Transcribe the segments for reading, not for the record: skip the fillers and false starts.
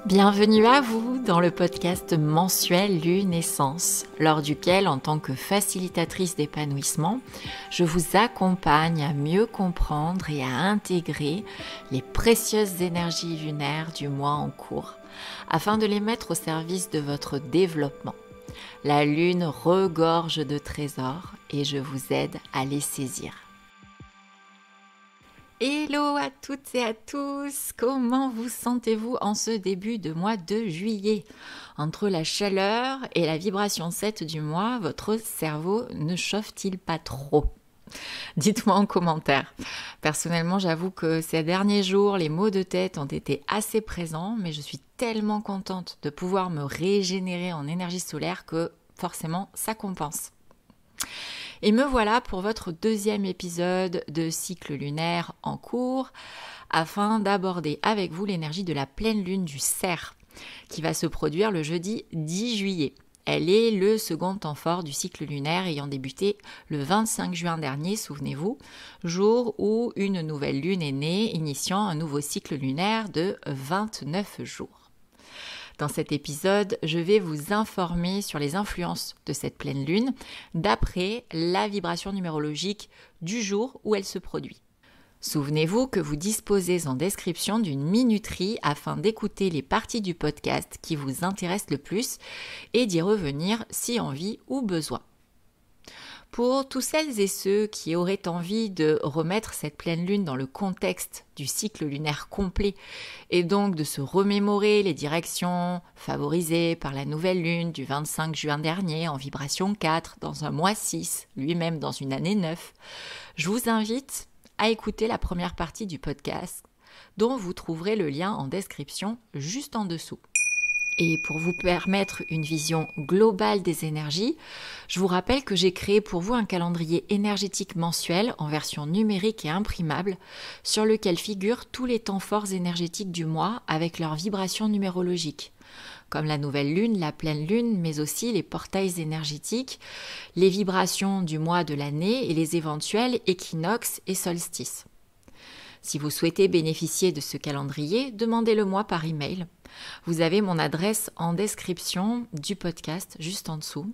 Bienvenue à vous dans le podcast mensuel Lunescence, lors duquel, en tant que facilitatrice d'épanouissement, je vous accompagne à mieux comprendre et à intégrer les précieuses énergies lunaires du mois en cours, afin de les mettre au service de votre développement. La lune regorge de trésors et je vous aide à les saisir. Hello à toutes et à tous, comment vous sentez-vous en ce début de mois de juillet? Entre la chaleur et la vibration 7 du mois, votre cerveau ne chauffe-t-il pas trop? Dites-moi en commentaire. Personnellement, j'avoue que ces derniers jours, les maux de tête ont été assez présents, mais je suis tellement contente de pouvoir me régénérer en énergie solaire que forcément, ça compense. Et me voilà pour votre deuxième épisode de cycle lunaire en cours afin d'aborder avec vous l'énergie de la pleine lune du Cerf qui va se produire le jeudi 10 juillet. Elle est le second temps fort du cycle lunaire ayant débuté le 25 juin dernier, souvenez-vous, jour où une nouvelle lune est née, initiant un nouveau cycle lunaire de 29 jours. Dans cet épisode, je vais vous informer sur les influences de cette pleine lune d'après la vibration numérologique du jour où elle se produit. Souvenez-vous que vous disposez en description d'une minuterie afin d'écouter les parties du podcast qui vous intéressent le plus et d'y revenir si envie ou besoin. Pour tous celles et ceux qui auraient envie de remettre cette pleine lune dans le contexte du cycle lunaire complet et donc de se remémorer les directions favorisées par la nouvelle lune du 25 juin dernier en vibration 4 dans un mois 6, lui-même dans une année 9, je vous invite à écouter la première partie du podcast dont vous trouverez le lien en description juste en dessous. Et pour vous permettre une vision globale des énergies, je vous rappelle que j'ai créé pour vous un calendrier énergétique mensuel en version numérique et imprimable sur lequel figurent tous les temps forts énergétiques du mois avec leurs vibrations numérologiques, comme la nouvelle lune, la pleine lune, mais aussi les portails énergétiques, les vibrations du mois de l'année et les éventuels équinoxes et solstices. Si vous souhaitez bénéficier de ce calendrier, demandez-le-moi par email. Vous avez mon adresse en description du podcast, juste en dessous.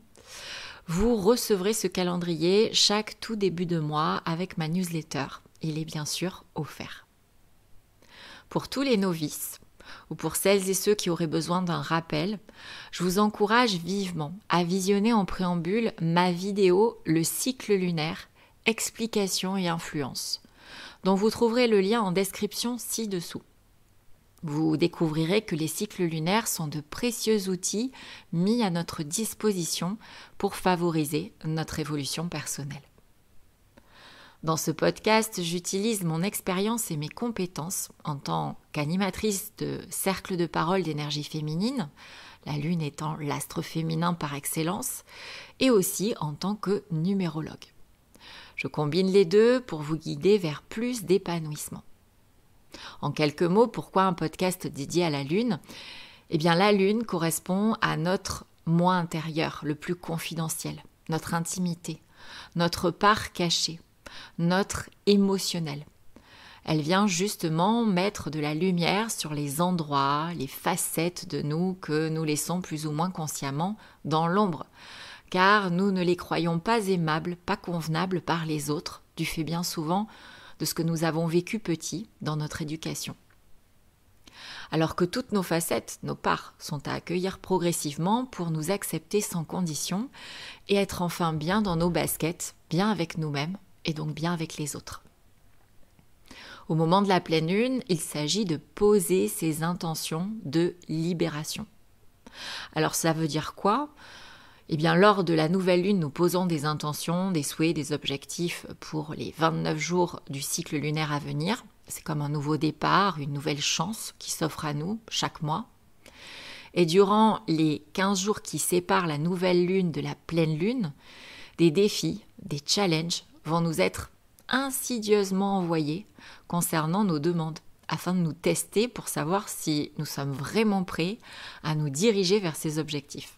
Vous recevrez ce calendrier chaque tout début de mois avec ma newsletter. Il est bien sûr offert. Pour tous les novices, ou pour celles et ceux qui auraient besoin d'un rappel, je vous encourage vivement à visionner en préambule ma vidéo « Le cycle lunaire, explications et influences » dont vous trouverez le lien en description ci-dessous. Vous découvrirez que les cycles lunaires sont de précieux outils mis à notre disposition pour favoriser notre évolution personnelle. Dans ce podcast, j'utilise mon expérience et mes compétences en tant qu'animatrice de cercle de parole d'énergie féminine, la lune étant l'astre féminin par excellence, et aussi en tant que numérologue. Je combine les deux pour vous guider vers plus d'épanouissement. En quelques mots, pourquoi un podcast dédié à la Lune? Eh bien, la Lune correspond à notre moi intérieur, le plus confidentiel, notre intimité, notre part cachée, notre émotionnel. Elle vient justement mettre de la lumière sur les endroits, les facettes de nous que nous laissons plus ou moins consciemment dans l'ombre, car nous ne les croyons pas aimables, pas convenables par les autres, du fait bien souvent de ce que nous avons vécu petit dans notre éducation. Alors que toutes nos facettes, nos parts, sont à accueillir progressivement pour nous accepter sans condition et être enfin bien dans nos baskets, bien avec nous-mêmes et donc bien avec les autres. Au moment de la pleine lune, il s'agit de poser ses intentions de libération. Alors ça veut dire quoi ? Eh bien, lors de la nouvelle lune, nous posons des intentions, des souhaits, des objectifs pour les 29 jours du cycle lunaire à venir. C'est comme un nouveau départ, une nouvelle chance qui s'offre à nous chaque mois. Et durant les 15 jours qui séparent la nouvelle lune de la pleine lune, des défis, des challenges vont nous être insidieusement envoyés concernant nos demandes, afin de nous tester pour savoir si nous sommes vraiment prêts à nous diriger vers ces objectifs.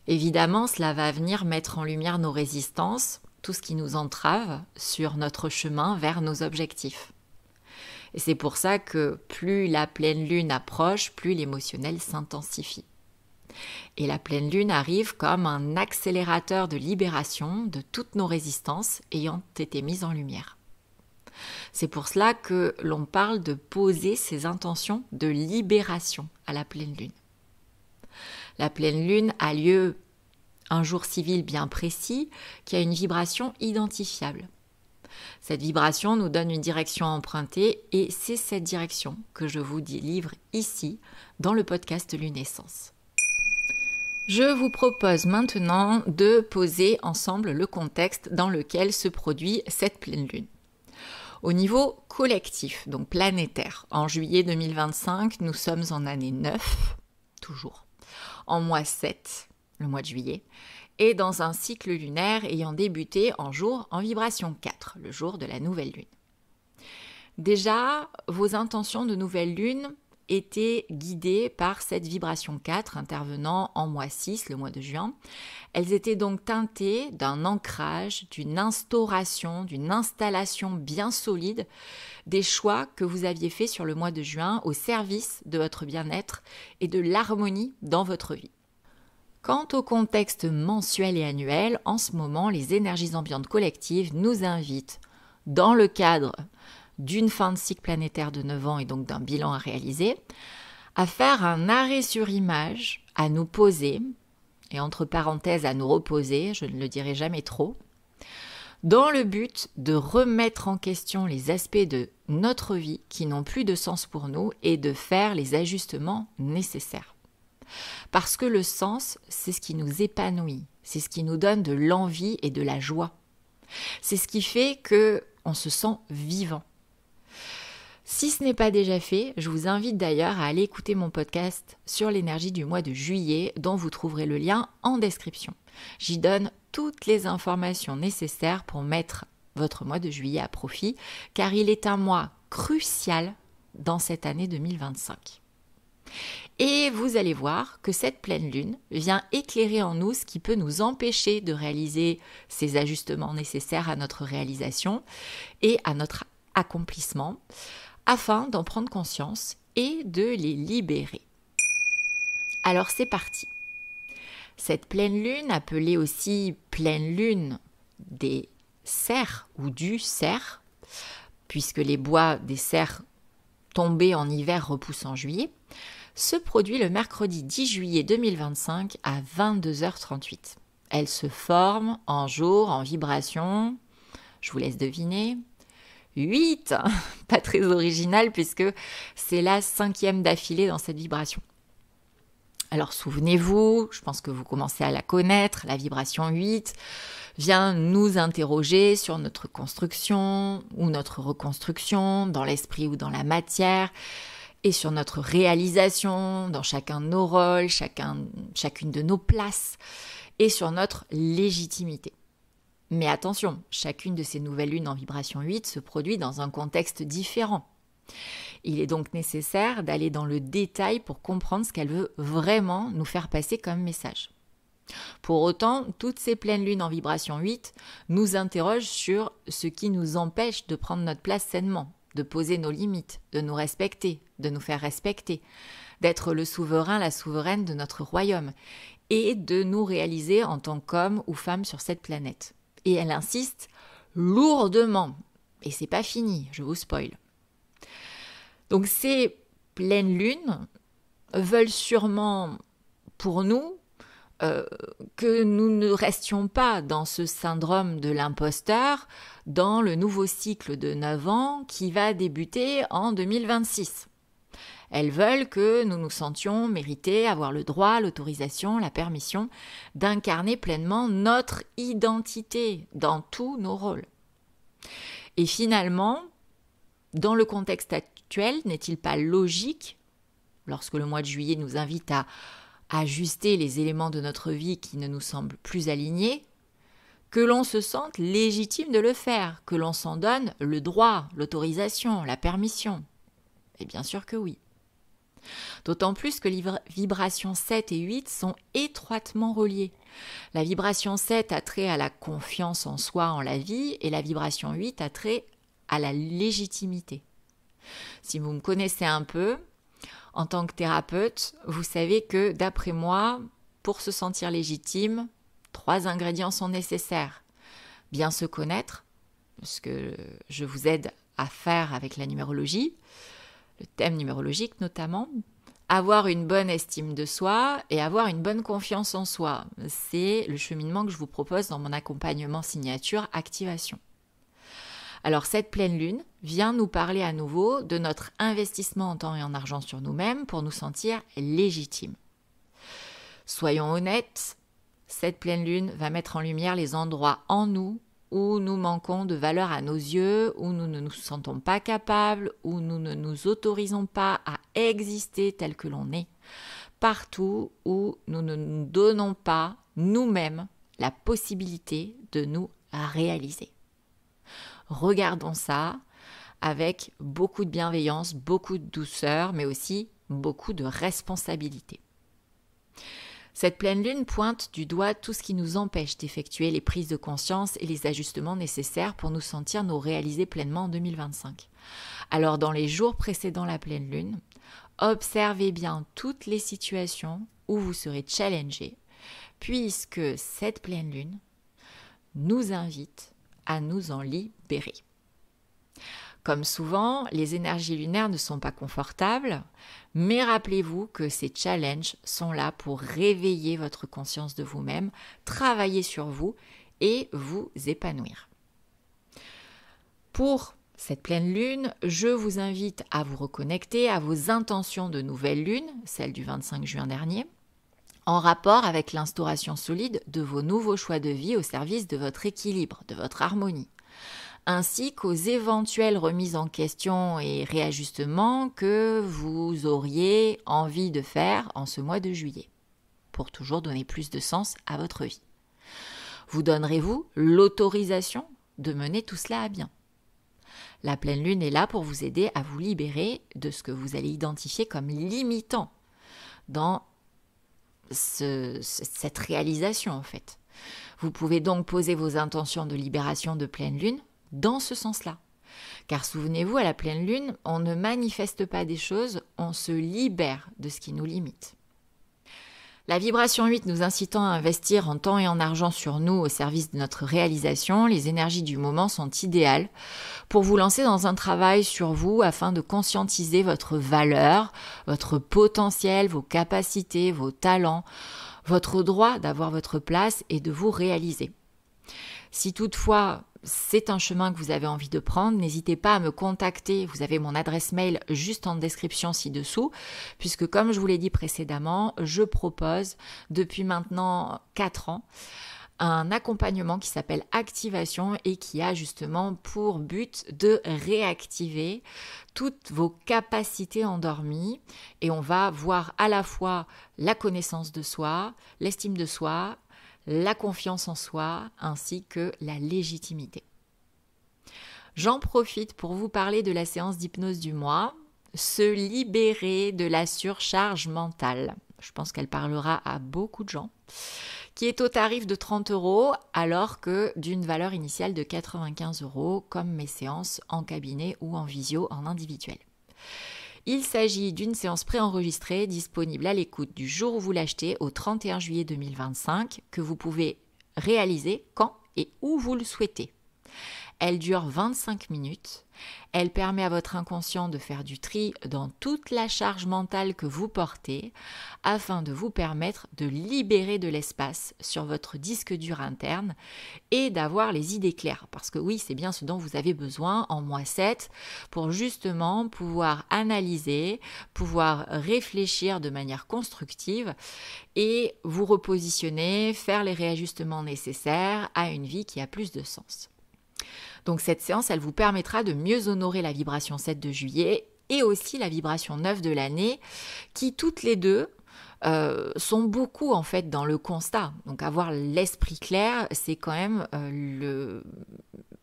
Évidemment, cela va venir mettre en lumière nos résistances, tout ce qui nous entrave sur notre chemin vers nos objectifs. Et c'est pour ça que plus la pleine lune approche, plus l'émotionnel s'intensifie. Et la pleine lune arrive comme un accélérateur de libération de toutes nos résistances ayant été mises en lumière. C'est pour cela que l'on parle de poser ses intentions de libération à la pleine lune. La pleine lune a lieu un jour civil bien précis qui a une vibration identifiable. Cette vibration nous donne une direction à emprunter et c'est cette direction que je vous livre ici dans le podcast Lunescence. Je vous propose maintenant de poser ensemble le contexte dans lequel se produit cette pleine lune. Au niveau collectif, donc planétaire, en juillet 2025, nous sommes en année 9, toujours, en mois 7, le mois de juillet, et dans un cycle lunaire ayant débuté en jour en vibration 4, le jour de la nouvelle lune. Déjà, vos intentions de nouvelle lune étaient guidées par cette vibration 4 intervenant en mois 6, le mois de juin. Elles étaient donc teintées d'un ancrage, d'une instauration, d'une installation bien solide des choix que vous aviez faits sur le mois de juin au service de votre bien-être et de l'harmonie dans votre vie. Quant au contexte mensuel et annuel, en ce moment, les énergies ambiantes collectives nous invitent, dans le cadre d'une fin de cycle planétaire de 9 ans et donc d'un bilan à réaliser, à faire un arrêt sur image, à nous poser, et entre parenthèses à nous reposer, je ne le dirai jamais trop, dans le but de remettre en question les aspects de notre vie qui n'ont plus de sens pour nous et de faire les ajustements nécessaires. Parce que le sens, c'est ce qui nous épanouit, c'est ce qui nous donne de l'envie et de la joie. C'est ce qui fait qu'on se sent vivant. Si ce n'est pas déjà fait, je vous invite d'ailleurs à aller écouter mon podcast sur l'énergie du mois de juillet dont vous trouverez le lien en description. J'y donne toutes les informations nécessaires pour mettre votre mois de juillet à profit car il est un mois crucial dans cette année 2025. Et vous allez voir que cette pleine lune vient éclairer en nous ce qui peut nous empêcher de réaliser ces ajustements nécessaires à notre réalisation et à notre accomplissement, afin d'en prendre conscience et de les libérer. Alors c'est parti. Cette pleine lune, appelée aussi pleine lune des cerfs ou du cerf, puisque les bois des cerfs tombés en hiver repoussent en juillet, se produit le mercredi 10 juillet 2025 à 22h38. Elle se forme en jour, en vibration, je vous laisse deviner, 8, pas très original puisque c'est la 5e d'affilée dans cette vibration. Alors souvenez-vous, je pense que vous commencez à la connaître, la vibration 8 vient nous interroger sur notre construction ou notre reconstruction dans l'esprit ou dans la matière et sur notre réalisation dans chacun de nos rôles, chacune de nos places et sur notre légitimité. Mais attention, chacune de ces nouvelles lunes en vibration 8 se produit dans un contexte différent. Il est donc nécessaire d'aller dans le détail pour comprendre ce qu'elle veut vraiment nous faire passer comme message. Pour autant, toutes ces pleines lunes en vibration 8 nous interrogent sur ce qui nous empêche de prendre notre place sainement, de poser nos limites, de nous respecter, de nous faire respecter, d'être le souverain, la souveraine de notre royaume et de nous réaliser en tant qu'hommes ou femmes sur cette planète. Et elle insiste lourdement. Et c'est pas fini, je vous spoil. Donc ces pleines lunes veulent sûrement pour nous que nous ne restions pas dans ce syndrome de l'imposteur dans le nouveau cycle de 9 ans qui va débuter en 2026. Elles veulent que nous nous sentions mériter, avoir le droit, l'autorisation, la permission d'incarner pleinement notre identité dans tous nos rôles. Et finalement, dans le contexte actuel, n'est-il pas logique, lorsque le mois de juillet nous invite à ajuster les éléments de notre vie qui ne nous semblent plus alignés, que l'on se sente légitime de le faire, que l'on s'en donne le droit, l'autorisation, la permission? Et bien sûr que oui. D'autant plus que les vibrations 7 et 8 sont étroitement reliées. La vibration 7 a trait à la confiance en soi, en la vie, et la vibration 8 a trait à la légitimité. Si vous me connaissez un peu, en tant que thérapeute, vous savez que d'après moi, pour se sentir légitime, 3 ingrédients sont nécessaires. Bien se connaître, ce que je vous aide à faire avec la numérologie, le thème numérologique notamment, avoir une bonne estime de soi et avoir une bonne confiance en soi. C'est le cheminement que je vous propose dans mon accompagnement signature Activation. Alors cette pleine lune vient nous parler à nouveau de notre investissement en temps et en argent sur nous-mêmes pour nous sentir légitimes. Soyons honnêtes, cette pleine lune va mettre en lumière les endroits en nous où nous manquons de valeur à nos yeux, où nous ne nous sentons pas capables, où nous ne nous autorisons pas à exister tel que l'on est, partout où nous ne nous donnons pas nous-mêmes la possibilité de nous réaliser. Regardons ça avec beaucoup de bienveillance, beaucoup de douceur, mais aussi beaucoup de responsabilité. Cette pleine lune pointe du doigt tout ce qui nous empêche d'effectuer les prises de conscience et les ajustements nécessaires pour nous sentir nous réaliser pleinement en 2025. Alors dans les jours précédant la pleine lune, observez bien toutes les situations où vous serez challengé, puisque cette pleine lune nous invite à nous en libérer. Comme souvent, les énergies lunaires ne sont pas confortables, mais rappelez-vous que ces challenges sont là pour réveiller votre conscience de vous-même, travailler sur vous et vous épanouir. Pour cette pleine lune, je vous invite à vous reconnecter à vos intentions de nouvelle lune, celle du 25 juin dernier, en rapport avec l'instauration solide de vos nouveaux choix de vie au service de votre équilibre, de votre harmonie, ainsi qu'aux éventuelles remises en question et réajustements que vous auriez envie de faire en ce mois de juillet, pour toujours donner plus de sens à votre vie. Vous donnerez-vous l'autorisation de mener tout cela à bien. La pleine lune est là pour vous aider à vous libérer de ce que vous allez identifier comme limitant dans cette réalisation en fait. Vous pouvez donc poser vos intentions de libération de pleine lune dans ce sens-là. Car souvenez-vous, à la pleine lune, on ne manifeste pas des choses, on se libère de ce qui nous limite. La vibration 8 nous incitant à investir en temps et en argent sur nous au service de notre réalisation, les énergies du moment sont idéales pour vous lancer dans un travail sur vous afin de conscientiser votre valeur, votre potentiel, vos capacités, vos talents, votre droit d'avoir votre place et de vous réaliser. Si toutefois c'est un chemin que vous avez envie de prendre, n'hésitez pas à me contacter. Vous avez mon adresse mail juste en description ci-dessous, puisque comme je vous l'ai dit précédemment, je propose depuis maintenant 4 ans un accompagnement qui s'appelle Activation et qui a justement pour but de réactiver toutes vos capacités endormies. Et on va voir à la fois la connaissance de soi, l'estime de soi, la confiance en soi ainsi que la légitimité. J'en profite pour vous parler de la séance d'hypnose du mois, se libérer de la surcharge mentale. Je pense qu'elle parlera à beaucoup de gens, qui est au tarif de 30 € alors que d'une valeur initiale de 95 € comme mes séances en cabinet ou en visio en individuel. Il s'agit d'une séance préenregistrée disponible à l'écoute du jour où vous l'achetez au 31 juillet 2025 que vous pouvez réaliser quand et où vous le souhaitez. Elle dure 25 minutes. Elle permet à votre inconscient de faire du tri dans toute la charge mentale que vous portez afin de vous permettre de libérer de l'espace sur votre disque dur interne et d'avoir les idées claires. Parce que oui, c'est bien ce dont vous avez besoin en mois 7 pour justement pouvoir analyser, pouvoir réfléchir de manière constructive et vous repositionner, faire les réajustements nécessaires à une vie qui a plus de sens. Donc cette séance, elle vous permettra de mieux honorer la vibration 7 de juillet et aussi la vibration 9 de l'année, qui toutes les deux sont beaucoup en fait dans le constat. Donc avoir l'esprit clair, c'est quand même le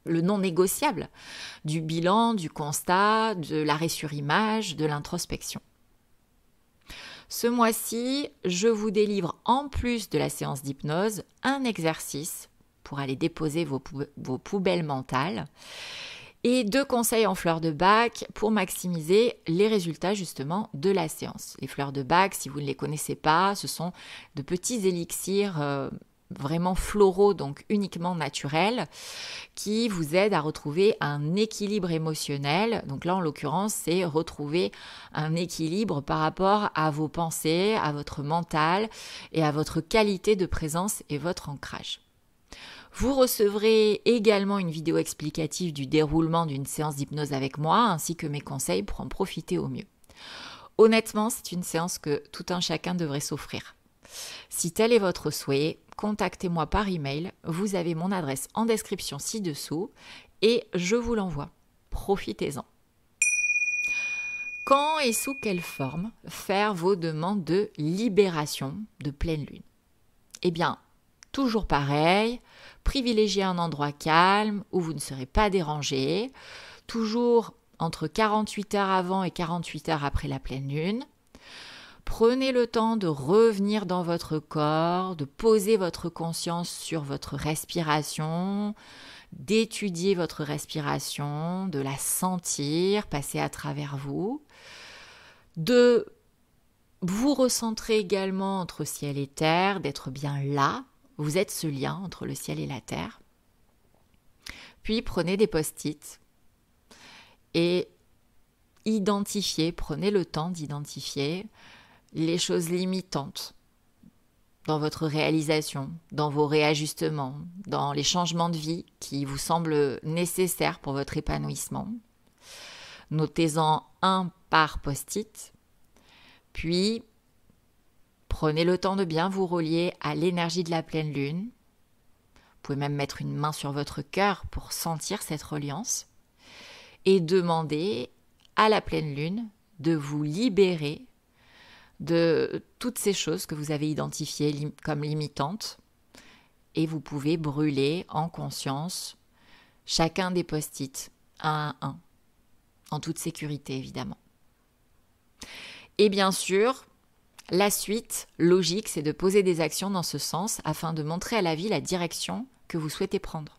non négociable du bilan, du constat, de l'arrêt sur image, de l'introspection. Ce mois-ci, je vous délivre en plus de la séance d'hypnose un exercice pour aller déposer vos poubelles mentales. Et 2 conseils en fleurs de bac pour maximiser les résultats justement de la séance. Les fleurs de bac, si vous ne les connaissez pas, ce sont de petits élixirs vraiment floraux, donc uniquement naturels, qui vous aident à retrouver un équilibre émotionnel. Donc là, en l'occurrence, c'est retrouver un équilibre par rapport à vos pensées, à votre mental et à votre qualité de présence et votre ancrage. Vous recevrez également une vidéo explicative du déroulement d'une séance d'hypnose avec moi, ainsi que mes conseils pour en profiter au mieux. Honnêtement, c'est une séance que tout un chacun devrait s'offrir. Si tel est votre souhait, contactez-moi par email. Vous avez mon adresse en description ci-dessous et je vous l'envoie. Profitez-en. Quand et sous quelle forme faire vos demandes de libération de pleine lune? Eh bien, toujours pareil, privilégiez un endroit calme où vous ne serez pas dérangé, toujours entre 48 heures avant et 48 heures après la pleine lune. Prenez le temps de revenir dans votre corps, de poser votre conscience sur votre respiration, d'étudier votre respiration, de la sentir passer à travers vous, de vous recentrer également entre ciel et terre, d'être bien là. Vous êtes ce lien entre le ciel et la terre. Puis prenez des post-it et prenez le temps d'identifier les choses limitantes dans votre réalisation, dans vos réajustements, dans les changements de vie qui vous semblent nécessaires pour votre épanouissement. Notez-en un par post-it, puis prenez le temps de bien vous relier à l'énergie de la pleine lune. Vous pouvez même mettre une main sur votre cœur pour sentir cette reliance et demander à la pleine lune de vous libérer de toutes ces choses que vous avez identifiées comme limitantes. Et vous pouvez brûler en conscience chacun des post-it un à un, en toute sécurité évidemment. Et bien sûr, la suite logique, c'est de poser des actions dans ce sens afin de montrer à la vie la direction que vous souhaitez prendre.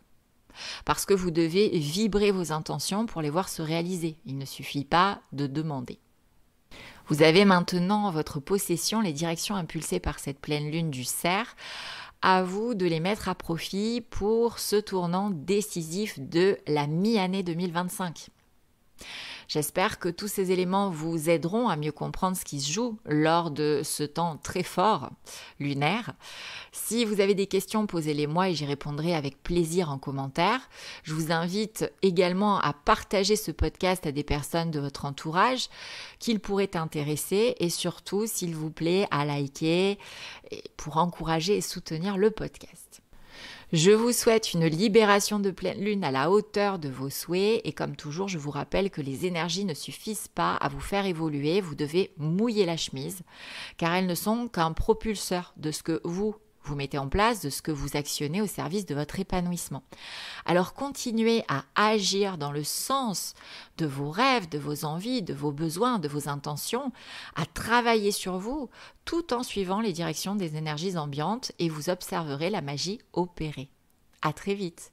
Parce que vous devez vibrer vos intentions pour les voir se réaliser. Il ne suffit pas de demander. Vous avez maintenant en votre possession les directions impulsées par cette pleine lune du Cerf. À vous de les mettre à profit pour ce tournant décisif de la mi-année 2025. J'espère que tous ces éléments vous aideront à mieux comprendre ce qui se joue lors de ce temps très fort lunaire. Si vous avez des questions, posez-les-moi et j'y répondrai avec plaisir en commentaire. Je vous invite également à partager ce podcast à des personnes de votre entourage qu'il pourrait intéresser et surtout, s'il vous plaît, à liker pour encourager et soutenir le podcast. Je vous souhaite une libération de pleine lune à la hauteur de vos souhaits et comme toujours, je vous rappelle que les énergies ne suffisent pas à vous faire évoluer, vous devez mouiller la chemise car elles ne sont qu'un propulseur de ce que vous mettez en place, de ce que vous actionnez au service de votre épanouissement. Alors continuez à agir dans le sens de vos rêves, de vos envies, de vos besoins, de vos intentions, à travailler sur vous tout en suivant les directions des énergies ambiantes et vous observerez la magie opérer. À très vite.